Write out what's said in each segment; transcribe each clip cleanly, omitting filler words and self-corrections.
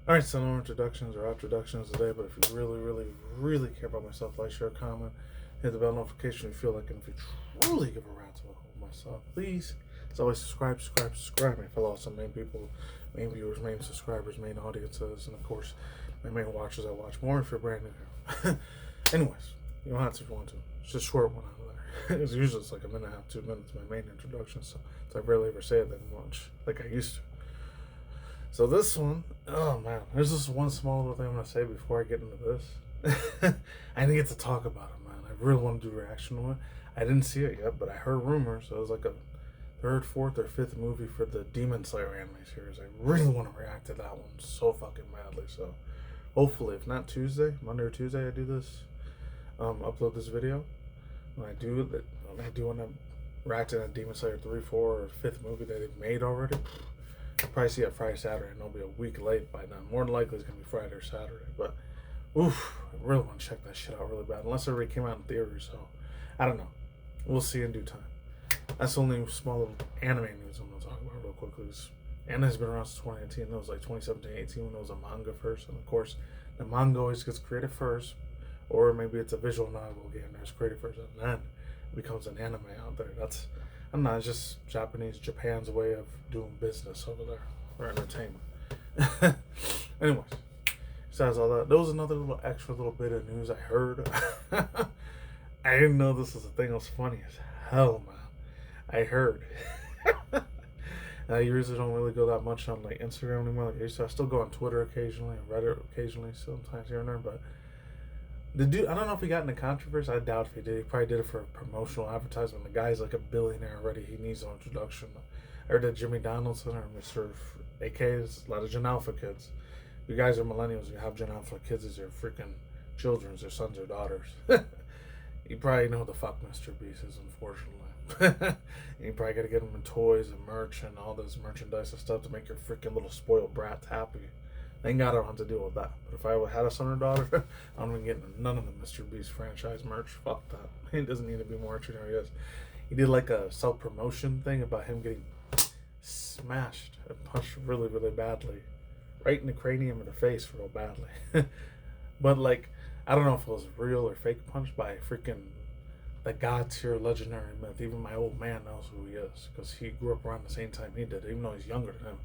Alright, so no introductions or introductions today, but if you really care about myself, like, share, comment, hit the bell notification if you feel like, and if you truly give a rat's about myself, please, as always, subscribe. My fellow awesome main people, main viewers, main subscribers, main audiences, and of course, my main watchers. I watch more if you're brand new. Anyways, you don't have to if you want to. It's just a short one out of there. It's usually like a minute and a half, 2 minutes, my main introduction, so I rarely ever say it that much, like I used to. So this one, oh man, there's just one small little thing I'm gonna say before I get into this. I didn't get to talk about it, man. I really want to do a reaction to it. I didn't see it yet, but I heard rumors. So it was like a third, fourth, or fifth movie for the Demon Slayer anime series. I really want to react to that one so fucking badly. So hopefully, if not Tuesday, Monday or Tuesday, I do this, upload this video. When I do it, when I do end up reacting to Demon Slayer 3, 4, or 5th movie that they've made already. I'll probably see it Friday, Saturday, and it'll be a week late by then. More than likely, it's gonna be Friday or Saturday. But, oof, I really want to check that shit out really bad. Unless it already came out in theory, so I don't know. We'll see in due time. That's the only small little anime news I'm gonna talk about real quickly. Anime's been around since 2019. It was like 2017, 18 when it was a manga first, and of course, the manga always gets created first, or maybe it's a visual novel game that's created first, and then it becomes an anime out there. That's I'm not. It's just Japan's way of doing business over there for entertainment. Anyways, besides all that, there was another little extra little bit of news I heard. I didn't know this was a thing. It was funny as hell, man. I heard. I usually don't really go that much on like Instagram anymore. Like I used to. I still go on Twitter occasionally, and Reddit occasionally, sometimes here and there, but. The dude, I don't know if he got into controversy. I doubt if he did. He probably did it for a promotional advertisement. The guy's like a billionaire already. He needs no introduction. I heard that Jimmy Donaldson or Mr. AK's a lot of Gen Alpha kids. You guys are millennials. You have Gen Alpha kids as your freaking children, as your sons or daughters. You probably know who the fuck Mr. Beast is, unfortunately. You probably got to get him in toys and merch and all this merchandise and stuff to make your freaking little spoiled brats happy. Thank God I don't have to deal with that. But if I had a son or daughter, I'm gonna get none of the Mr. Beast franchise merch. Fuck that. He doesn't need to be more merchandise. He is. He did like a self-promotion thing about him getting smashed and punched really badly, right in the cranium and the face real badly. But like, I don't know if it was real or fake punch by freaking the god tier legendary myth. Even my old man knows who he is because he grew up around the same time he did, even though he's younger than him.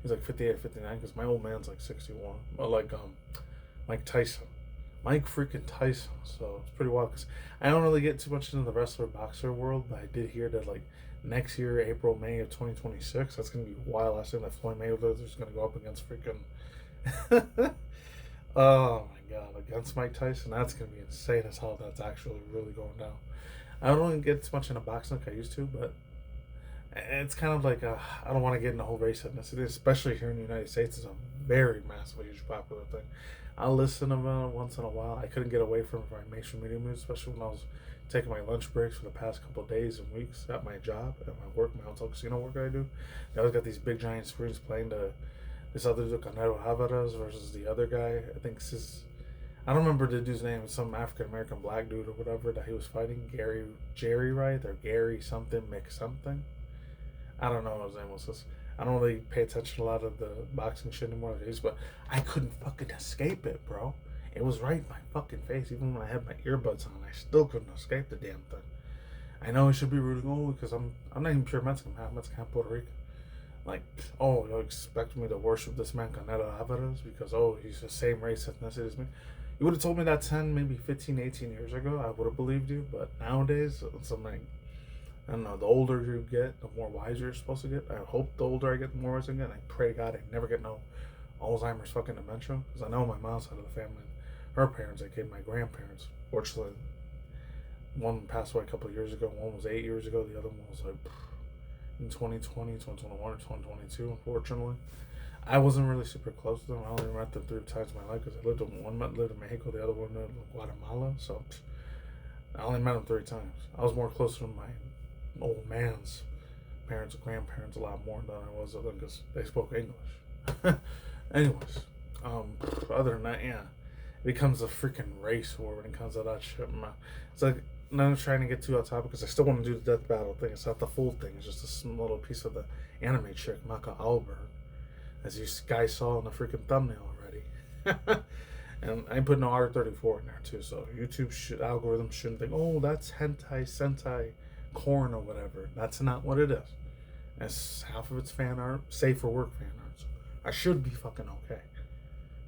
He's like 58 or 59 because my old man's like 61. But like Mike Tyson. Mike freaking Tyson. So it's pretty wild because I don't really get too much into the wrestler boxer world, but I did hear that like next year, April, May of 2026, that's going to be wild. I think that Floyd Mayweather is going to go up against freaking oh my god, against Mike Tyson. That's going to be insane as hell. That's actually really going down. I don't really get as much into boxing like I used to, but it's kind of like I don't want to get in the whole race ethnicity, especially here in the United States. It's a very massive, huge, popular thing. I'll listen to it once in a while. I couldn't get away from my mainstream media news, especially when I was taking my lunch breaks for the past couple of days and weeks at my job, at my work, my hotel casino work I do. They always got these big giant screens playing this other dude, Canelo Alvarez, versus the other guy. I think this is. I don't remember the dude's name. It's some African American black dude or whatever that he was fighting. Jerry Wright or Gary something, Mick something. I don't know what his name was. I don't really pay attention to a lot of the boxing shit anymore, but I couldn't fucking escape it, bro. It was right in my fucking face. Even when I had my earbuds on, I still couldn't escape the damn thing. I know I should be rooting because I'm not even pure Mexican. I'm half Mexican, half Puerto Rican. Like, oh, you expect me to worship this man Canelo Alvarez because, oh, he's the same race ethnicity as me. You would have told me that 10, maybe 15, 18 years ago, I would have believed you. But nowadays, it's like, I don't know, the older you get, the more wiser you're supposed to get. I hope the older I get, the more wise I get. I pray to God I never get no Alzheimer's fucking dementia. Because I know my mom's side of the family, her parents, my grandparents. Fortunately, one passed away a couple of years ago. One was 8 years ago. The other one was like in 2020, 2021, or 2022, unfortunately. I wasn't really super close to them. I only met them 3 times in my life because I lived in one lived in Mexico, the other one lived in Guatemala. So I only met them 3 times. I was more close to my old man's parents and grandparents a lot more than I was other because they spoke English. Anyways, other than that, yeah, it becomes a freaking race war when it comes to that shit. It's like, I'm not trying to get too off topic because I still want to do the death battle thing. It's not the full thing. It's just a small little piece of the anime chick, Maka Alburn, as you guys saw in the freaking thumbnail already. And I put no R34 in there too, so YouTube algorithm shouldn't think, oh, that's hentai, sentai, corn or whatever. That's not what it is. It's half of it's fan art, safe for work fan art. So I should be fucking okay.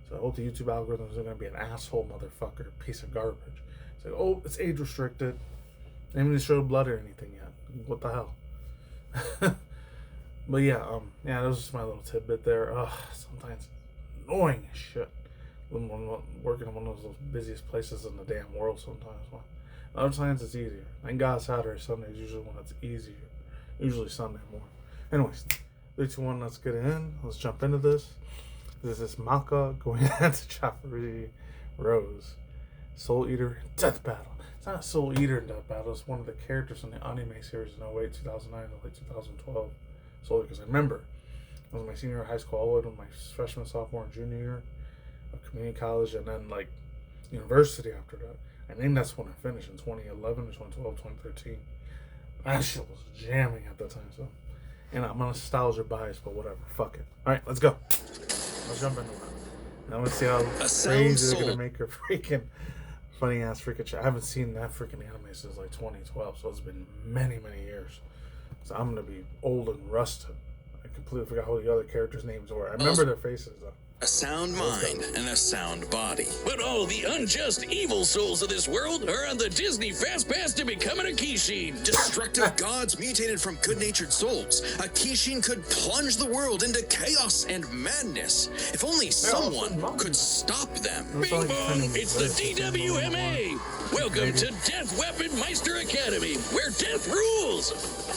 So I hope the YouTube algorithms are gonna be an asshole motherfucker, piece of garbage. It's like, oh, it's age restricted. They haven't even showed blood or anything yet. What the hell? But yeah, that was just my little tidbit there. Sometimes annoying as shit. When working in one of those busiest places in the damn world sometimes. Other times it's easier. Thank God Saturday, Sunday is usually when it's easier. Usually Sunday more. Anyways, 3, 2, 1, let's get it in. Let's jump into this. This is Maka going into Chapter Rose. Soul Eater Death Battle. It's not a Soul Eater in Death Battle. It's one of the characters in the anime series in 08, 2009, to late 2012. Solely because I remember it was my senior year of high school, all the way to my freshman, sophomore, and junior year of community college, and then like university after that. I think that's when I finished in 2011 or 2012, 2013. That shit was jamming at that time, so. And I'm a nostalgia bias, but whatever. Fuck it. Alright, let's go. Let's jump into it. Now let's see how crazy they're gonna make her freaking funny ass freaking shit. I haven't seen that freaking anime since like 2012, so it's been many, many years. So I'm gonna be old and rusted. I completely forgot what the other characters' names were. I remember their faces though. A sound mind and a sound body. But all the unjust evil souls of this world are on the Disney Fast Pass to becoming a Kishin. Destructive gods mutated from good-natured souls. A Kishin could plunge the world into chaos and madness. If only someone could stop them. Bing bong, it's the DWMA. Welcome to Death Weapon Meister Academy, where death rules.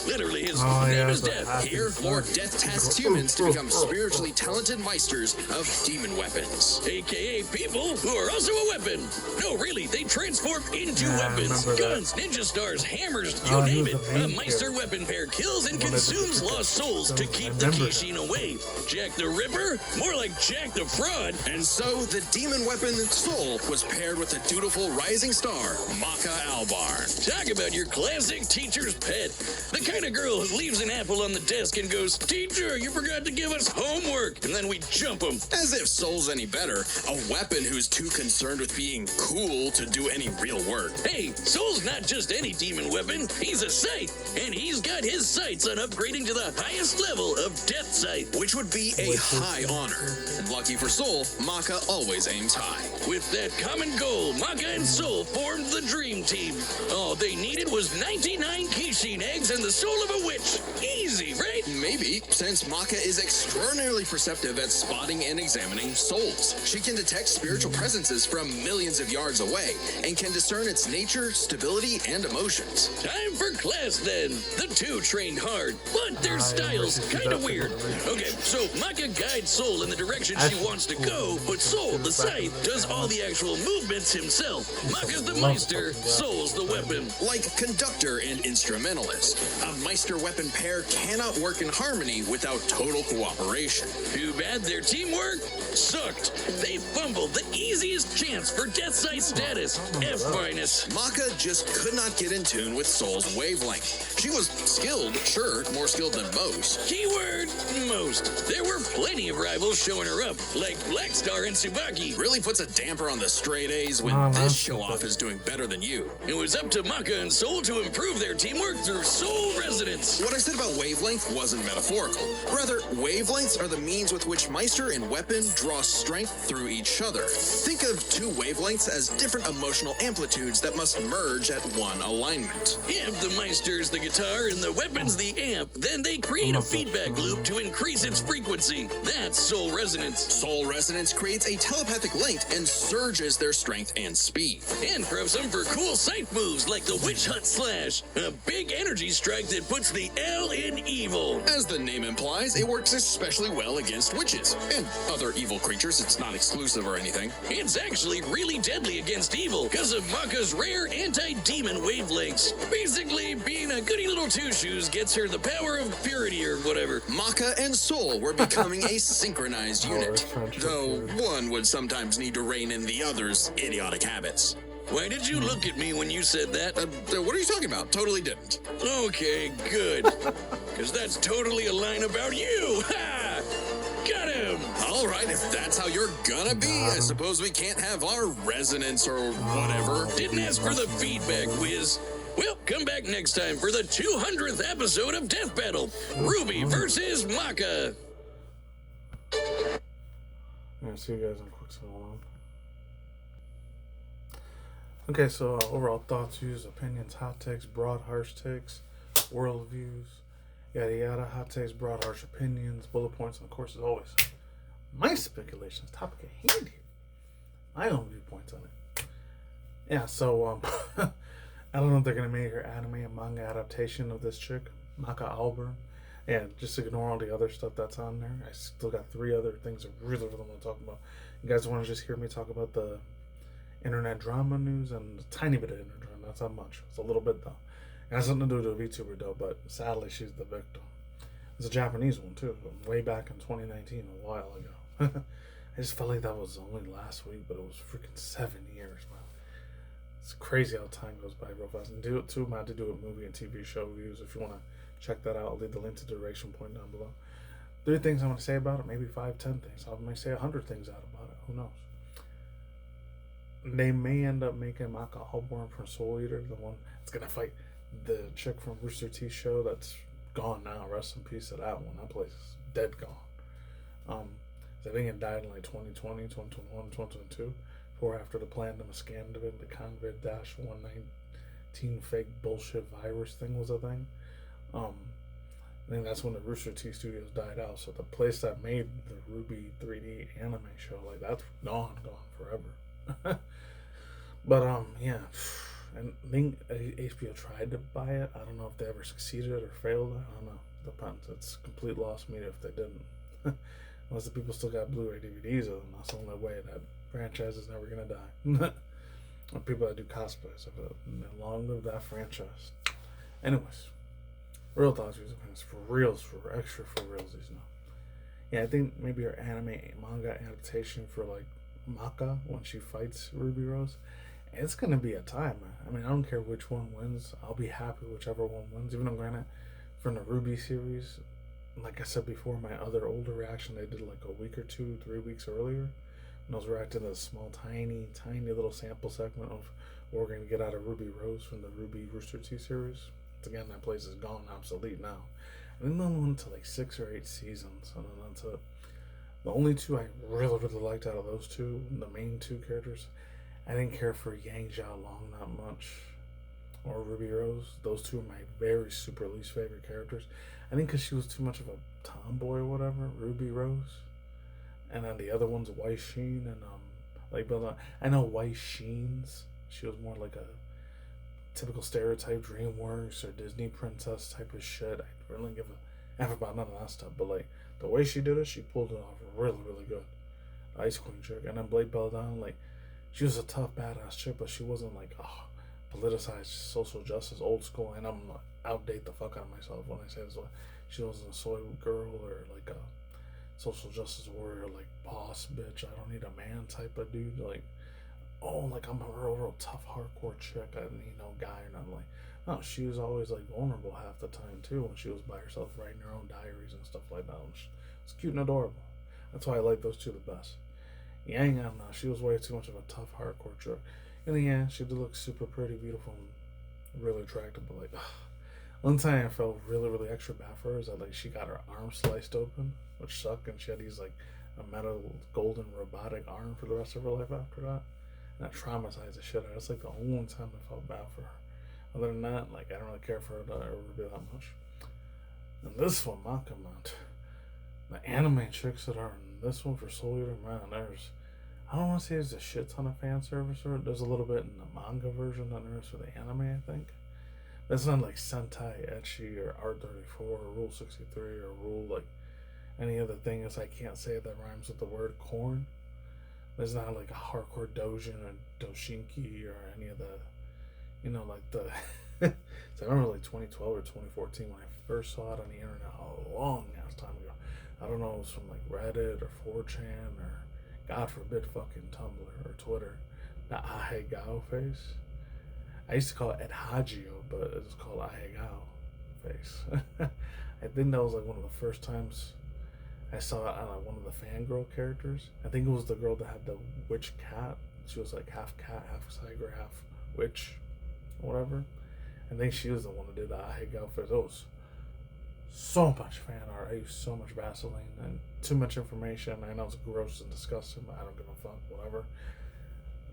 Literally, his name is Death. Here, Lord Death tasks humans to become spiritually talented meisters of demon weapons, aka people who are also a weapon. No, really, they transform into weapons. Guns, ninja stars, hammers, you name it. A Meister weapon pair kills and consumes lost souls to keep the Kishin away. Jack the Ripper? More like Jack the Fraud. And so, the demon weapon Soul was paired with the dutiful rising star, Maka Alburn. Talk about your classic teacher's pet. The kind of girl who leaves an apple on the desk and goes, "Teacher, you forgot to give us homework," and then we jump them. As if Soul's any better, a weapon who's too concerned with being cool to do any real work. Hey, Soul's not just any demon weapon, he's a scythe, and he's got his sights on upgrading to the highest level of Death Scythe, which would be a high honor. And lucky for Soul, Maka always aims high. With that common goal, Maka and Soul formed the dream team. All they needed was 99 Kishin eggs and the soul of a witch. Easy, right? Maybe, since Maka is extraordinarily perceptive at spotting and examining souls. She can detect spiritual presences from millions of yards away and can discern its nature, stability, and emotions. Time for class then. The two trained hard, but their styles kinda weird. Okay, so Maka guides Soul in the direction she wants to go, but Soul, the scythe, does all the actual movements himself. Maka's the Meister, Soul's the weapon. Like conductor and instrumentalist, a Meister weapon pair cannot work in harmony without total cooperation. Too bad their teamwork sucked. They fumbled the easiest chance for Death Scythe status. F-. Maka just could not get in tune with Soul's wavelength. She was skilled, sure, more skilled than most. Keyword, most. There were plenty of rivals showing her up, like Black Star and Tsubaki. Really puts a damper on the straight A's when this show-off is doing better than you. It was up to Maka and Soul to improve their teamwork through soul resonance. What I said about wavelength wasn't metaphorical. Rather, wavelengths are the means with which Meister and weapon draw strength through each other. Think of two wavelengths as different emotional amplitudes that must merge at one alignment. If the Meister's the guitar and the weapon's the amp, then they create a feedback loop to increase its frequency. That's soul resonance. Soul resonance creates a telepathic link and surges their strength and speed. And proves them for cool sight moves like the Witch Hunt Slash, a big energy strike that puts the L in evil. As the name implies, it works especially well against witches and other evil creatures. It's not exclusive or anything. It's actually really deadly against evil because of Maka's rare anti-demon wavelengths. Basically, being a goody little two-shoes gets her the power of purity or whatever. Maka and Soul were becoming a synchronized unit, though one would sometimes need to rein in the other's idiotic habits. Why did you look at me when you said that? What are you talking about? Totally didn't. Okay, good. Because that's totally a line about you. Ha! Got him! All right, if that's how you're gonna be, I suppose we can't have our resonance or whatever. Didn't ask for the feedback, Wiz. Well, come back next time for the 200th episode of Death Battle. Ruby versus Maka. Yeah, see you guys in a quick second. Okay, so overall thoughts, views, opinions, hot takes, broad, harsh takes, world views, yada yada, hot takes, broad, harsh opinions, bullet points, and of course, as always, my speculations, topic at hand here, my own viewpoints on it. Yeah, so I don't know if they're gonna make her anime and manga adaptation of this chick, Maka Alburn. Yeah, just ignore all the other stuff that's on there. I still got 3 other things I really want to talk about. You guys want to just hear me talk about the internet drama news and a tiny bit of internet drama? That's not much. It's a little bit though. It has something to do with a VTuber though, but sadly she's the victim. It's a Japanese one too, way back in 2019, a while ago. I just felt like that was only last week, but it was freaking 7 years, man. It's crazy how time goes by real fast. And do it too, I had to do a movie and TV show reviews. If you want to check that out, I'll leave the link to the duration point down below. 3 things I want to say about it, maybe 5, 10 things. I might say 100 things out about it. Who knows? They may end up making Maka Alburn from Soul Eater, the one that's gonna fight the chick from Rooster Teeth show that's gone now. Rest in peace to that one. That place is dead gone. I think it died in like 2020, 2021, 2022. Before after the pandemic scammed of it, the COVID-119 fake bullshit virus thing was a thing. I think that's when the Rooster Teeth Studios died out. So the place that made the Ruby 3D anime show, like that's gone forever. But yeah, and I think HBO tried to buy it. I don't know if they ever succeeded or failed. I don't know. Depends. It's complete lost media if they didn't. Unless the people still got Blu-ray DVDs of them, that's the only way that franchise is never gonna die. Or people that do cosplays of it, and long live that franchise. Anyways, real thoughts, views, opinions, for reals, for extra for realsies now. Yeah, I think maybe her anime manga adaptation for like Maka when she fights Ruby Rose, it's gonna be a time. I mean, I don't care which one wins. I'll be happy whichever one wins. Even though, granted, from the Ruby series, like I said before, my other older reaction they did like a week or 2, 3 weeks earlier, when I was reacting to a small, tiny little sample segment of what we're gonna get out of Ruby Rose from the Ruby Rooster Teeth series. Again, that place is gone, obsolete now. And then went to like 6 or 8 seasons, and then onto the only 2 I really liked out of those 2, the main 2 characters. I didn't care for Yang Xiao Long that much, or Ruby Rose. Those 2 are my very super least favorite characters. I think because she was too much of a tomboy or whatever, Ruby Rose. And then the other one's Wai Sheen, and like, but I know Wai Sheen's, she was more like a typical stereotype DreamWorks or Disney princess type of shit. I really give a F about none of that stuff, but like the way she did it, she pulled it off really good. Ice Queen chick. And then Blake Belladonna, like, she was a tough badass chick, but she wasn't like politicized social justice old school. And I'm not outdate the fuck out of myself when I say this. She wasn't a soy girl or like a social justice warrior, like boss bitch, I don't need a man type of dude. Like, oh, like I'm a real tough hardcore chick, I need no guy. And I'm like, no, she was always like vulnerable half the time too when she was by herself writing her own diaries and stuff like that. It's cute and adorable. That's why I like those 2 the best. Yang, I don't know, she was way too much of a tough hardcore chick. In the end, she did look super pretty, beautiful, and really attractive, but like, one time I felt really extra bad for her is that like she got her arm sliced open, which sucked, and she had these like a metal golden robotic arm for the rest of her life after that. And that traumatized the shit out of her. That's like the only time I felt bad for her. Other than that, like, I don't really care for her to ever be that much. And this one, Maka, man, the anime chicks that are in this one for Soul Eater, man, there's, I don't want to say there's a shit ton of fan service for it. There's a little bit in the manga version than there is for the anime, I think. But it's not like Sentai, Ecchi, or R34, or Rule 63, or Rule, like, any other thing is I can't say that rhymes with the word corn. There's not like a hardcore Dojin or Doshinki or any of the, you know, like the, so I remember like 2012 or 2014 when I first saw it on the internet a long ass time ago. I don't know, it was from like Reddit or 4chan or, God forbid, fucking Tumblr or Twitter. The Ahegao face. I used to call it Edhagio, but it's called Ahegao face. I think that was like one of the first times I saw one of the fangirl characters. I think it was the girl that had the witch cat. She was like half cat, half tiger, half witch, or whatever. I think she was the one that did the eye outfit. It was so much fan art. I used so much Vaseline and too much information. I know it's gross and disgusting, but I don't give a fuck. Whatever.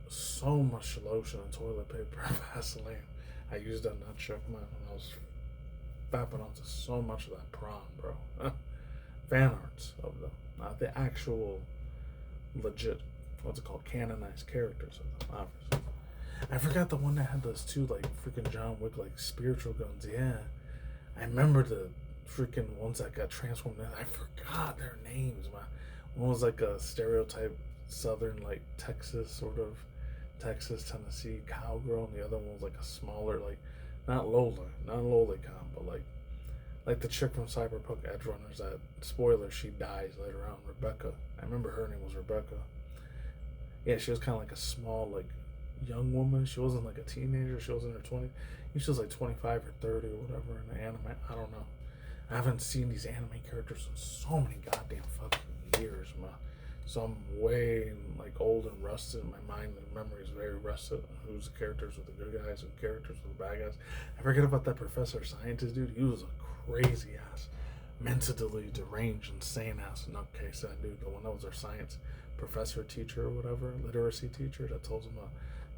So much lotion and toilet paper and Vaseline. I used that nutchuck man when I was fapping onto so much of that prom, bro. Fan arts of them, not the actual legit, what's it called, canonized characters of them, obviously. I forgot the one that had those two like freaking John Wick like spiritual guns. Yeah, I remember the freaking ones that got transformed. I forgot their names, man. One was like a stereotype southern like Texas sort of Texas Tennessee cowgirl, and the other one was like a smaller like not Lola con, but like the chick from Cyberpunk Edge Runners. That spoiler, she dies later on. Rebecca. I remember her name was Rebecca. Yeah, she was kind of like a small like young woman. She wasn't like a teenager. She was in her 20s. She was like 25 or 30 or whatever in the anime. I don't know. I haven't seen these anime characters in so many goddamn fucking years, man. So I'm way like old and rusted. My mind and memory is very rusted on who's the characters with the good guys and characters with the bad guys. I forget about that professor scientist dude. He was a crazy ass, mentally deranged, insane ass nutcase. That dude, the one that was our science professor, teacher, or whatever, literacy teacher, that told him about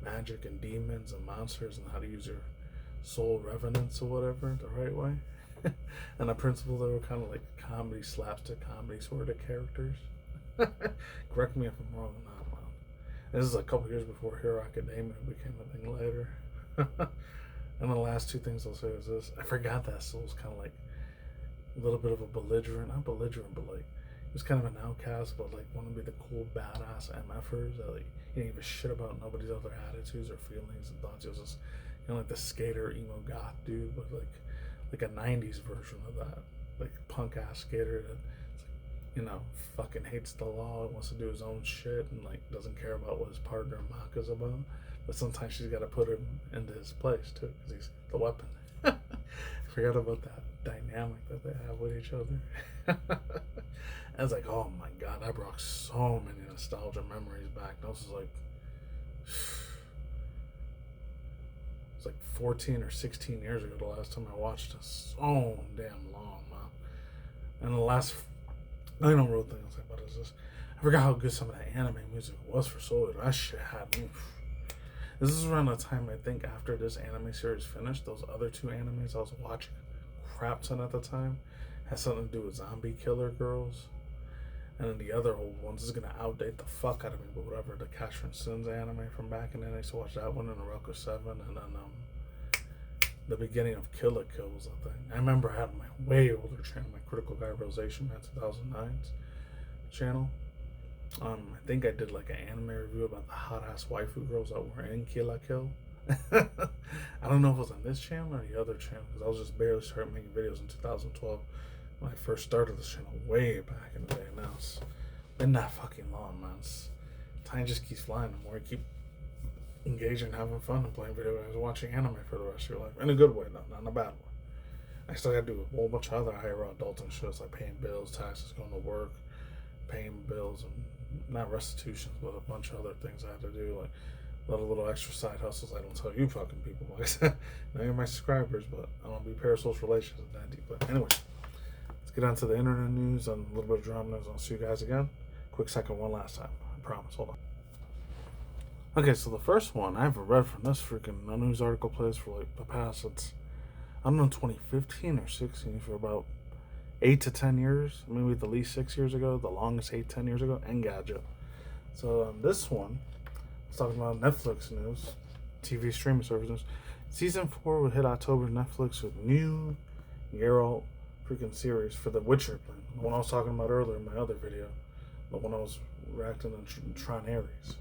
magic and demons and monsters and how to use your soul revenants or whatever the right way. And the principal, they were kind of like comedy, slapstick comedy sort of characters. Correct me if I'm wrong on that one. This is a couple years before Hero Academia became a thing later. And the last two things I'll say is this. I forgot that Soul's kind of like a little bit of a belligerent, not belligerent, but like he was kind of an outcast, but like want to be the cool badass MFers that like he didn't give a shit about nobody's other attitudes or feelings and thoughts. He was just like the skater emo goth dude, but like a 90s version of that, like punk ass skater that fucking hates the law, wants to do his own shit, and like doesn't care about what his partner Maka's about. But sometimes she's got to put him into his place too, because he's the weapon. Forgot about that dynamic that they have with each other. I was like, oh my god, that brought so many nostalgia memories back. That was like, it's like 14 or 16 years ago the last time I watched it. So damn long, man. And the last, I don't know real thing I'll say about it is this. I forgot how good some of that anime music was for Soul. That shit had me. This is around the time I think after this anime series finished, those other two animes I was watching crap ton at the time had something to do with zombie killer girls. And then the other old ones is gonna outdate the fuck out of me, but whatever, the Catherine Sins anime from back in the day, I used to watch that one in the Roku 7, and then the beginning of Kill la Kill was a thing. I remember I had my way older channel, my Critical Guy Realization Man 2009's channel. I think I did like an anime review about the hot ass waifu girls that were in Kill la Kill. I don't know if it was on this channel or the other channel, because I was just barely starting making videos in 2012 when I first started this channel, way back in the day. Now it's been that fucking long, man. Time just keeps flying. The more you keep engaging, having fun, and playing video games, watching anime for the rest of your life, in a good way, not in a bad one. I still gotta do a whole bunch of other higher adulting shit, like paying bills, taxes, going to work, paying bills, and not restitutions, but a bunch of other things I have to do, like a little extra side hustles I don't tell you fucking people. Like I said, now you're my subscribers, but I don't be parasocial relations with that deep. But anyway, let's get on to the internet news and a little bit of drama news. I'll see you guys again. Quick second, one last time. I promise. Hold on. Okay, so the first one I haven't read from this freaking news article plays for like the past, it's, I don't know, 2015 or 16, for about 8 to 10 years, maybe at the least 6 years ago, the longest 8-10 years ago, Engadget. So this one, it's talking about Netflix news, TV streaming service news. Season 4 will hit October Netflix with new Geralt freaking series for The Witcher plan. The one I was talking about earlier in my other video, the one I was reacting on Tron Ares.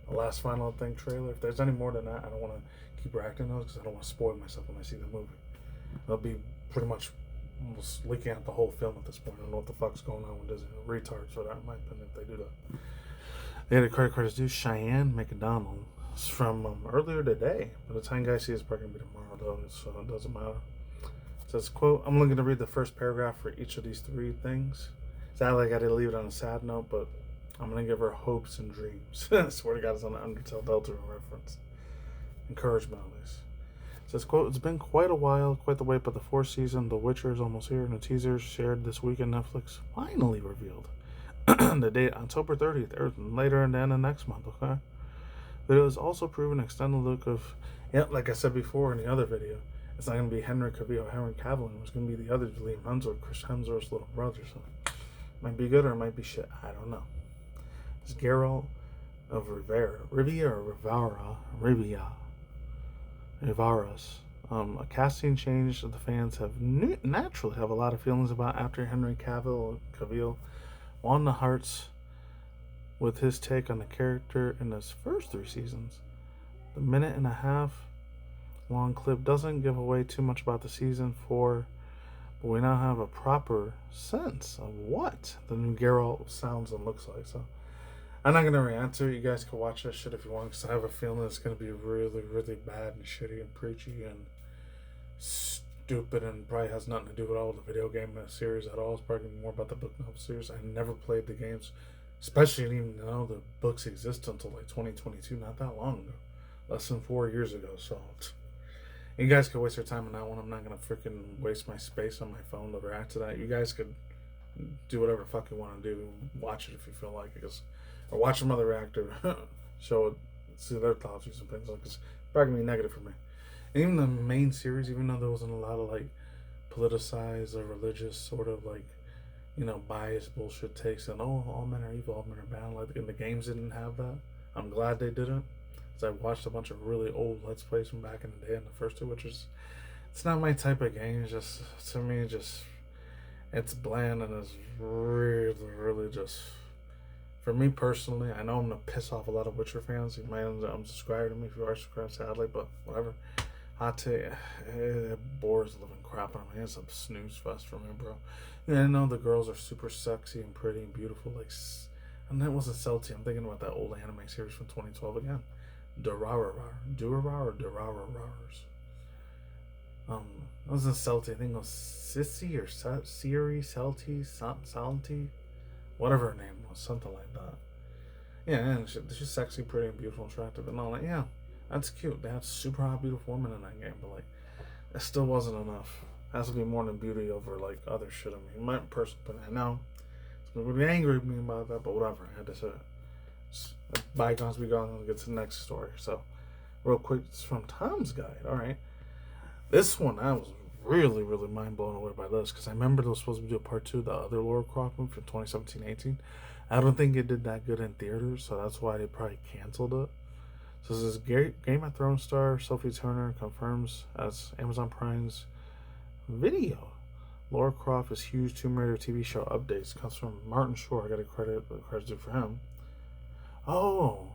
The last Final Thing trailer. If there's any more than that, I don't want to keep reacting to those because I don't want to spoil myself when I see the movie. It'll be pretty much almost leaking out the whole film at this point. I don't know what the fuck's going on with Disney. Retards for that, in my opinion, if they do that. They had a credit due. Cheyenne McDonald. It's from earlier today. By the time you guys see it's probably going to be tomorrow, though, so it doesn't matter. It says, quote, I'm looking to read the first paragraph for each of these three things. Sadly, I got to leave it on a sad note, but I'm going to give her hopes and dreams. I swear to God, it's on an Undertale Delta reference. Encouragement, at least. It says, quote, "It's been quite a while, quite the wait, but the fourth season, The Witcher, is almost here, and the teaser shared this week on Netflix finally revealed the date, October 30th, or later in the end of next month, okay? But it was also proven an extended look of, yeah, like I said before in the other video, it's not going to be Henry Cavill, it's going to be the other Liam Hemsworth, Chris Hemsworth's little brother, so it might be good or it might be shit, I don't know. It's Geralt of Rivaras. A casting change that the fans have naturally have a lot of feelings about after Henry Cavill won the hearts with his take on the character in his first 3 seasons. The minute and a half long clip doesn't give away too much about the season 4, but we now have a proper sense of what the new Geralt sounds and looks like. So I'm not going to react to it. You guys can watch that shit if you want, because I have a feeling it's going to be really, really bad and shitty and preachy and stupid, and probably has nothing to do with all the video game series at all. It's probably more about the book novel series. I never played the games, especially didn't even know the books exist until like 2022, not that long ago, less than 4 years ago. So you guys could waste your time on that one. I'm not gonna freaking waste my space on my phone to react to that. You guys could do whatever fuck you want to do. Watch it if you feel like it, or watch some other reactor show it, see their thoughts and things like. It's probably gonna be negative for me. And even the main series, even though there wasn't a lot of like politicized or religious sort of like, you know, biased bullshit takes and all men are evil, all men are bad, like, and the games didn't have that. I'm glad they didn't, because I watched a bunch of really old Let's Plays from back in the day in the first 2, which is, it's not my type of game. It's just, to me, just, it's bland and it's really, really just, for me personally, I know I'm gonna piss off a lot of Witcher fans. You might end up unsubscribing to me if you are subscribed, sadly, but whatever. Hot take, it bores the living crap out of me. It's a snooze fest for me, bro. Yeah, I know the girls are super sexy and pretty and beautiful, like, and that wasn't Celti. I'm thinking about that old anime series from 2012 again. Durarara or Durararars. It wasn't Celti. I think it was Sissy or Siri, Salty, whatever her name was, something like that. Yeah, and she's sexy, pretty, and beautiful, and attractive, and all that. Yeah, that's cute. They had super hot, beautiful women in that game, but like, it still wasn't enough. It has to be more than beauty over like other shit. I mean, my personal opinion. I know it's gonna be angry with me about that, but whatever. I had to say it. Bygones be gone, and get to the next story. So, real quick, it's from Tom's Guide. All right, this one I was really, really mind blown away by this, because I remember there was supposed to be a part 2 of the other Lara Croft movie from 2017-18. I don't think it did that good in theaters, so that's why they probably canceled it. So this is Game of Thrones star Sophie Turner confirms as Amazon Prime's video. Lara Croft is huge Tomb Raider TV show updates. Comes from Martin Shore. I got to credit due for him. Oh,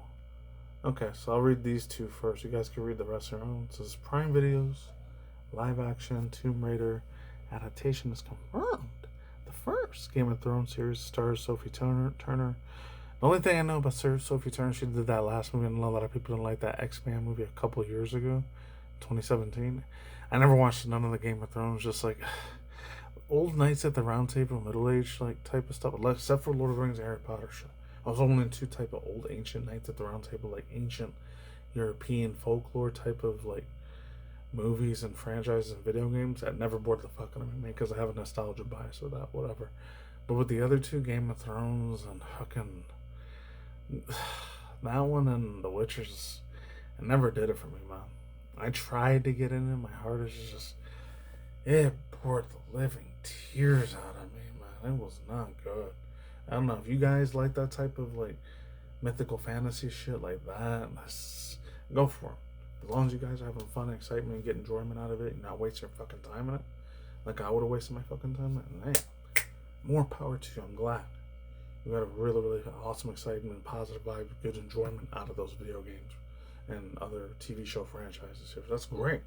okay. So I'll read these 2 first. You guys can read the rest on your own. So this is Prime Video's live action Tomb Raider adaptation is confirmed. The first Game of Thrones series stars Sophie Turner. The only thing I know about Sophie Turner, she did that last movie, and a lot of people didn't like that X-Men movie a couple of years ago, 2017. I never watched none of the Game of Thrones, just like old Knights at the Round Table, middle-aged like type of stuff, except for Lord of the Rings and Harry Potter shit. I was only into type of old ancient Knights at the Round Table, like ancient European folklore type of like movies and franchises and video games. That never bored the fuck out of me, because I have a nostalgia bias with that, whatever. But with the other 2, Game of Thrones and fucking that one and The Witchers, it never did it for me, man. I tried to get in it. My heart is just, it poured the living tears out of me, man. It was not good. I don't know if you guys like that type of like mythical fantasy shit like that. Go for it. As long as you guys are having fun and excitement and get enjoyment out of it, and not wasting your fucking time in it, like I would have wasted my fucking time in it. Hey, more power to you. I'm glad we got a really, really awesome excitement, positive vibe, good enjoyment out of those video games and other TV show franchises here. That's great.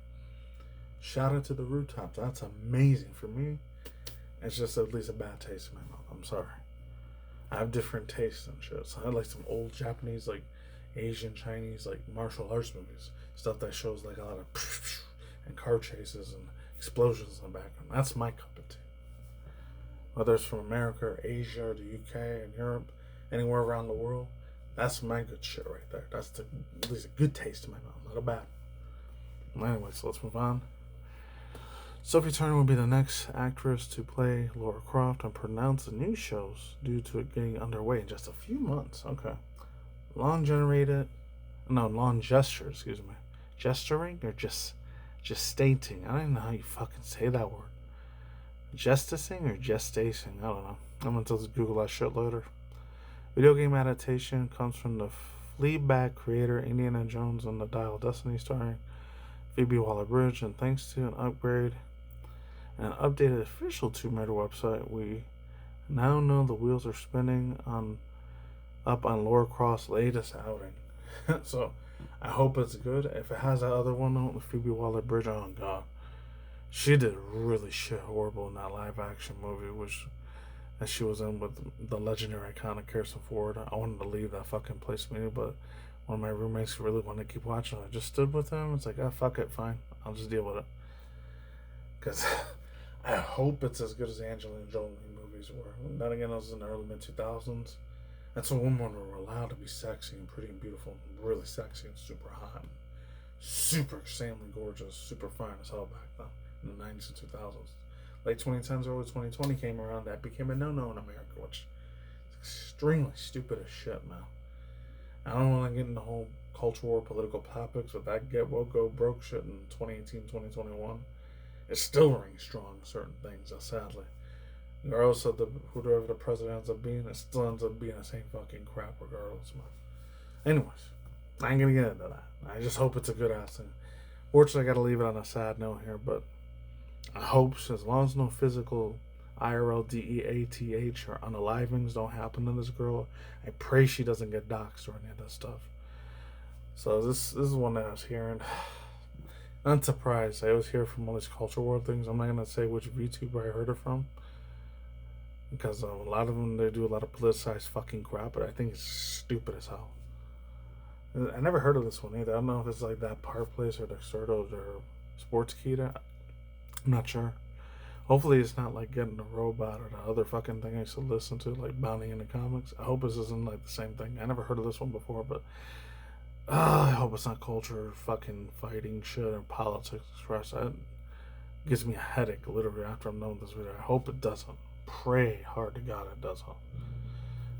Shout out to the rooftops. That's amazing. For me, it's just at least a bad taste in my mouth. I'm sorry. I have different tastes and shit. So I like some old Japanese, like Asian, Chinese, like martial arts movies. Stuff that shows like a lot of and car chases and explosions in the background. That's my cup of tea. whether it's from America or Asia or the UK and Europe, anywhere around the world. That's my good shit right there. That's at least a good taste in my mouth, not a bad. Anyway, so let's move on. Sophie Turner will be the next actress to play Lara Croft and pronounce the new shows due to it getting underway in just a few months. Okay. Long gesture, excuse me. Gesturing or just gestating? I don't even know how you fucking say that word. Gesticing or gestation? I don't know. I'm gonna just Google that shit later. Video game adaptation comes from the Fleabag creator Indiana Jones and the Dial of Destiny, starring Phoebe Waller-Bridge, and thanks to an upgrade and an updated official Tomb Raider website, we now know the wheels are spinning up on Lara Croft's latest outing. So I hope it's good. If it has that other one with Phoebe Waller-Bridge, oh god, she did really shit horrible in that live action movie, which that she was in with the legendary iconic Harrison Ford. I wanted to leave that fucking place immediately, but one of my roommates really wanted to keep watching. I just stood with him. It's like, oh, fuck it, fine. I'll just deal with it. Because I hope it's as good as Angelina Jolie movies were. Then again, it was in the early mid-2000s. And so women were allowed to be sexy and pretty and beautiful, and really sexy and super hot, and super extremely gorgeous, super fine as hell back then in the 90s and 2000s. Late 2010s, early 2020 came around, that became a no-no in America, which is extremely stupid as shit now. I don't want to get into the whole culture war, political topics, but that get woke, go broke shit in 2018, 2021, it still rings strong in certain things, sadly. Regardless of whoever the president ends up being, it still ends up being the same fucking crap regardless, man. Anyways, I ain't gonna get into that. I just hope it's a good ass thing. Fortunately, I gotta leave it on a sad note here, but I hope, as long as no physical IRL, DEATH, or unalivings don't happen to this girl, I pray she doesn't get doxxed or any of that stuff. So this is one that I was hearing. Unsurprised. I always hear from all these culture war things. I'm not going to say which VTuber I heard it from, because a lot of them, they do a lot of politicized fucking crap, but I think it's stupid as hell. I never heard of this one either. I don't know if it's like that Park Place or Dexerto or Sportskeeda. I'm not sure. Hopefully it's not like Getting a Robot or the other fucking thing I used to listen to, like Bounty in the Comics. I hope this isn't like the same thing. I never heard of this one before, but I hope it's not culture fucking fighting shit or politics express. That gives me a headache literally after I'm done with this video. I hope it doesn't. Pray hard to God it doesn't.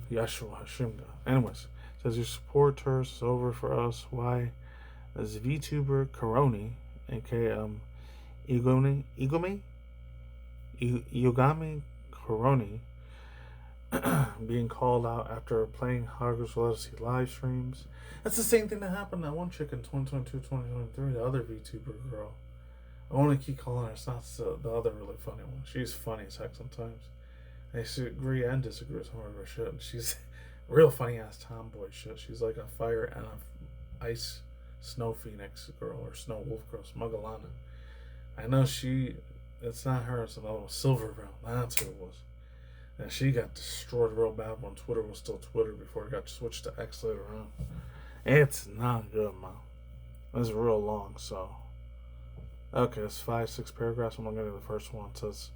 Yeshua Hashimga. Anyways, it says your support tour is over for us. Why? As VTuber Karoni, aka Yogami Karoni, being called out after playing Hogwarts Legacy live streams. That's the same thing that happened to that one chick in 2022, 2023, the other VTuber girl. I want to keep calling her. It's not the other really funny one. She's funny as heck sometimes. I agree and disagree with some of her shit. She's real funny ass tomboy shit. She's like a fire and a ice snow phoenix girl or snow wolf girl, Smugalana. I know it's not her, it's another one, Silverville. That's who it was. And she got destroyed real bad when Twitter was still Twitter before it got switched to X later on. It's not good, man. It's real long, so. Okay, it's 5-6 paragraphs. I'm going to go to the first one. It says,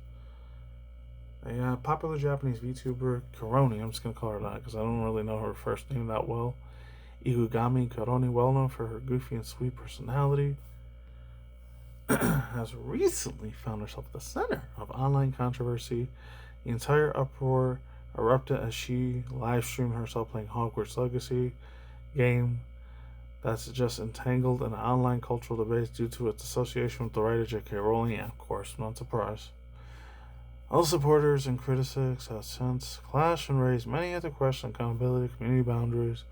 a popular Japanese VTuber, Karoni, I'm just going to call her that because I don't really know her first name that well. Igugami Karoni, well known for her goofy and sweet personality, has recently found herself at the center of online controversy. The entire uproar erupted as she live streamed herself playing Hogwarts Legacy game that's just entangled in online cultural debates due to its association with the writer J.K. Rowling. Yeah, of course, not surprised. All supporters and critics have since clashed and raised many other questions on accountability, community boundaries,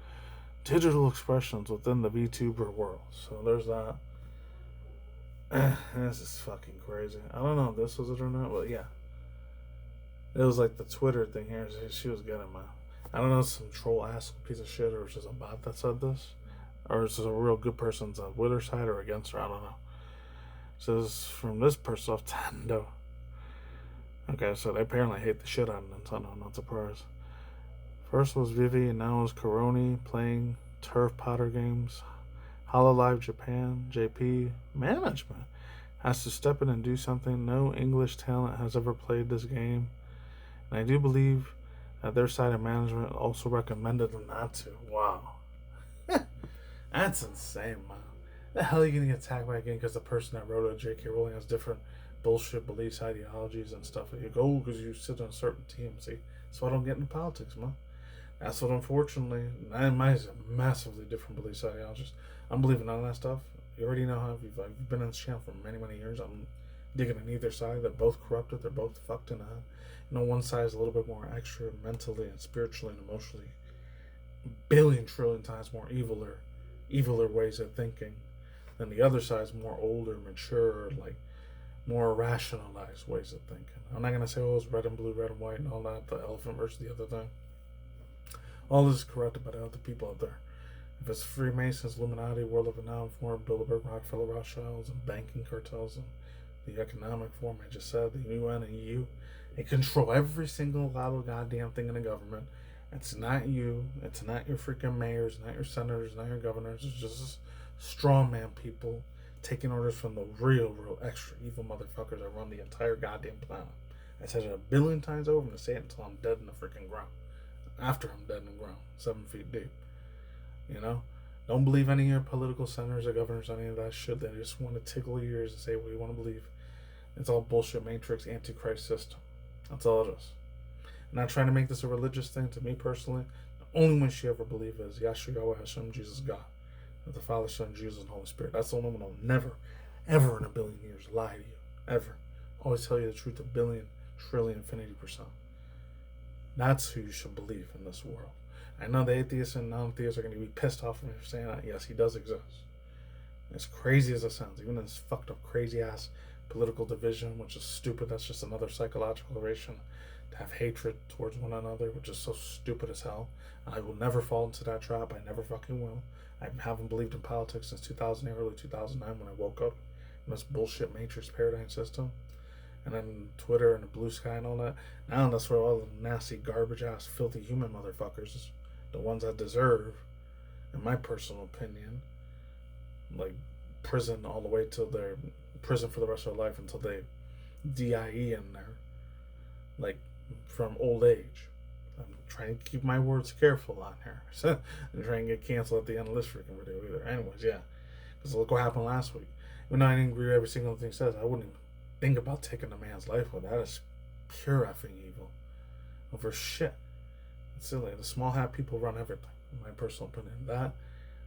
digital expressions within the VTuber world. So there's that. This is fucking crazy. I don't know if this was it or not, but yeah. It was like the Twitter thing here. She was getting my. I don't know if some troll ass piece of shit or it's just a bot that said this. Or it's just a real good person's with her side or against her. I don't know. It says from this person off Tendo. Okay, so they apparently hate the shit out of Nintendo. I'm not surprised. First was Vivi and now is Karoni playing Turf Potter games. Hololive Japan, JP management has to step in and do something. No English talent has ever played this game. And I do believe that their side of management also recommended them not to. Wow. That's insane, man. The hell are you gonna get attacked by again because the person that wrote it, J.K. Rowling, has different bullshit beliefs, ideologies, and stuff. You go because you sit on a certain team. See, that's why I don't get into politics, man. That's what, unfortunately, mine is massively different beliefs, ideologies. I'm believing none of that stuff. You already know how I've been on this channel for many, many years. I'm digging on either side. They're both corrupted. They're both fucked in the head. You know, one side is a little bit more extra mentally and spiritually and emotionally, billion trillion times more eviler ways of thinking than the other side's more older, mature, like more rationalized ways of thinking. I'm not gonna say, oh, it's red and blue, red and white, and all that. The elephant versus the other thing. All this is corrupted by the other people out there. If it's Freemasons, Illuminati, World of Renown Forum, Bilderberg, Rockefeller, Rothschilds, and banking cartels, and the economic forum I just said, the UN and EU, they control every single little goddamn thing in the government. It's not you. It's not your freaking mayors, not your senators, not your governors. It's just strongman people taking orders from the real extra evil motherfuckers that run the entire goddamn planet. I said it a billion times over. I'm going to say it until I'm dead in the freaking ground. After I'm dead in the ground, 7 feet deep. You know? Don't believe any of your political senators or governors, any of that shit. They just want to tickle your ears and say what you want to believe. It's all bullshit, matrix, antichrist system. That's all it is. I'm not trying to make this a religious thing. To me personally, the only one she ever believe is Yahshua, Yahweh, Hashem, Jesus, God. The Father, Son, Jesus, and Holy Spirit. That's the only one that'll never, ever in a billion years lie to you. Ever. Always tell you the truth a billion, trillion, infinity%. That's who you should believe in this world. I know the atheists and non-theists are going to be pissed off at me for saying that. Yes, he does exist. As crazy as it sounds, even this fucked up, crazy-ass political division, which is stupid. That's just another psychological relation to have hatred towards one another, which is so stupid as hell. I will never fall into that trap. I never fucking will. I haven't believed in politics since 2008, early 2009 when I woke up in this bullshit matrix paradigm system. And then Twitter and the blue sky and all that. Now that's where all the nasty, garbage-ass, filthy human motherfuckers, the ones that deserve, in my personal opinion, like prison all the way till they're prison for the rest of their life until they DIE in there, like from old age. I'm trying to keep my words careful on here. So I'm trying to get canceled at the end of this freaking video either. Anyways, yeah. Because look what happened last week. Even though I didn't agree with every single thing he says, I wouldn't even think about taking a man's life with that. Is pure effing evil. Over shit. It's silly. The small hat people run everything, in my personal opinion. That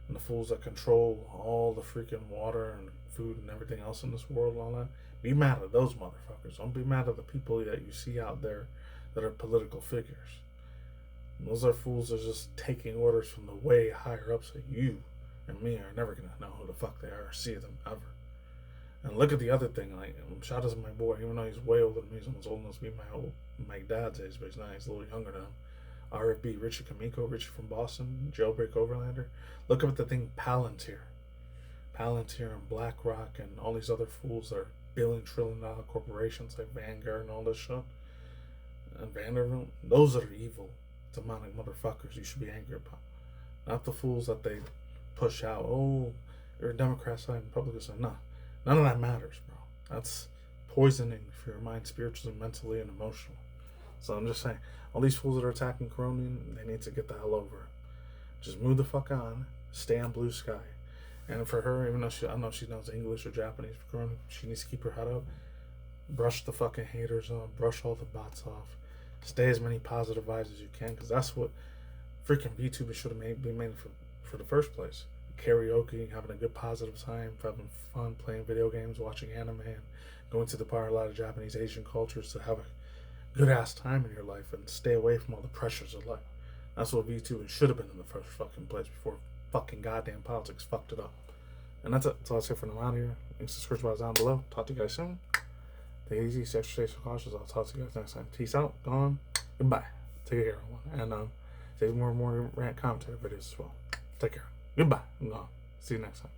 and the fools that control all the freaking water and food and everything else in this world and all that. Be mad at those motherfuckers. Don't be mad at the people that you see out there that are political figures. And those are fools that are just taking orders from the way higher ups that you and me are never going to know who the fuck they are or see them ever. And look at the other thing, like, shout out to my boy, even though he's way older than me, he's almost old enough to be my dad's age, but he's not, he's a little younger than him. RFB, Richie Kamiko, Richie from Boston, Jailbreak Overlander. Look up at the thing Palantir. Palantir and BlackRock and all these other fools that are billion-trillion-dollar corporations like Vanguard and all this shit. And Vanderbilt, those are evil, demonic motherfuckers you should be angry about. Not the fools that they push out. Oh, you're a Democrat side and Republican side. No. None of that matters, bro. That's poisoning for your mind spiritually, mentally, and emotionally. So I'm just saying, all these fools that are attacking Corona, they need to get the hell over it. Just move the fuck on. Stay on blue sky. And for her, even though I don't know if she knows English or Japanese for Corona, she needs to keep her head up. Brush the fucking haters off. Brush all the bots off. Stay as many positive vibes as you can, because that's what freaking VTubers should have been made for the first place. Karaoke, having a good positive time, having fun, playing video games, watching anime, and going to the bar, a lot of Japanese, Asian cultures to have a good ass time in your life and stay away from all the pressures of life. That's what VTubing should have been in the first fucking place before fucking goddamn politics fucked it up. And that's it. That's all I say for now. Out here. Links to search bars down below. Talk to you guys soon. Take it easy. Stay extra safe, cautious. I'll talk to you guys next time. Peace out. Gone. Goodbye. Take care, everyone. And say more and more rant commentary videos as well. Take care. Goodbye. I'm gone. See you next time.